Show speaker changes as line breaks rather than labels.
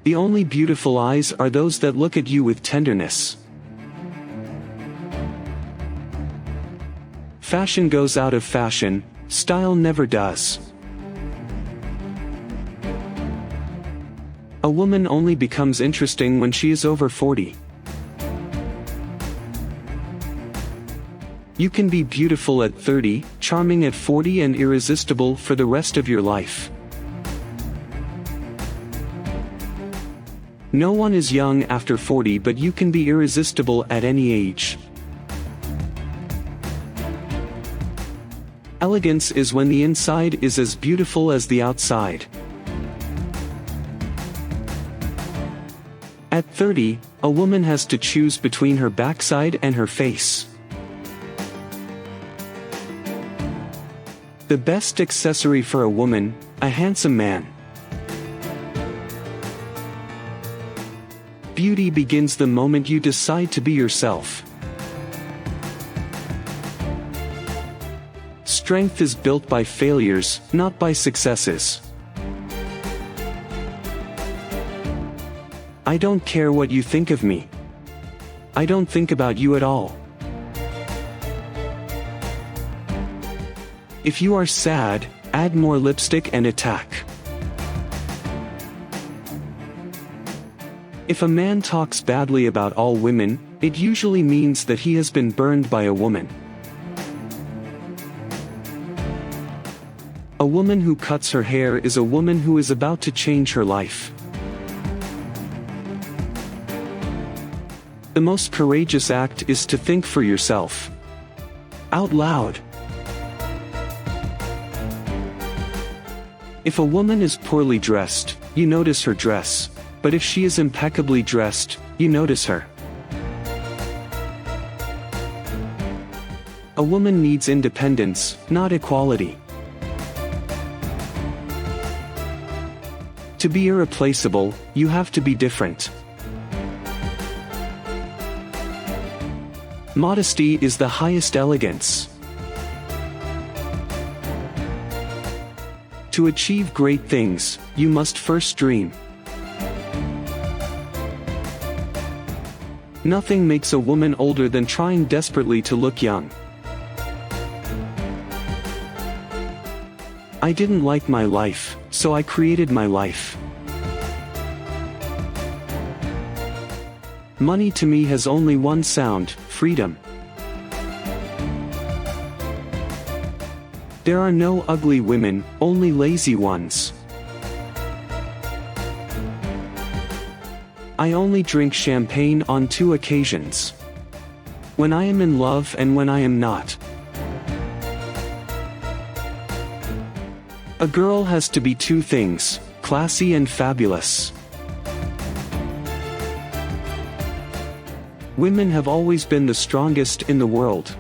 The only beautiful eyes are those that look at you with tenderness. Fashion goes out of fashion, style never does. A woman only becomes interesting when she is over 40. You can be beautiful at 30, charming at 40, and irresistible for the rest of your life. No one is young after 40, but you can be irresistible at any age. Elegance is when the inside is as beautiful as the outside. At 30, a woman has to choose between her backside and her face. The best accessory for a woman, a handsome man. Beauty begins the moment you decide to be yourself. Strength is built by failures, not by successes. I don't care what you think of me. I don't think about you at all. If you are sad, add more lipstick and attack. If a man talks badly about all women, it usually means that he has been burned by a woman. A woman who cuts her hair is a woman who is about to change her life. The most courageous act is to think for yourself. Out loud. If a woman is poorly dressed, you notice her dress, but if she is impeccably dressed, you notice her. A woman needs independence, not equality. To be irreplaceable, you have to be different. Modesty is the highest elegance. To achieve great things, you must first dream. Nothing makes a woman older than trying desperately to look young. I didn't like my life, so I created my life. Money to me has only one sound: freedom. There are no ugly women, only lazy ones. I only drink champagne on 2 occasions. When I am in love and when I am not. A girl has to be 2 things, classy and fabulous. Women have always been the strongest in the world.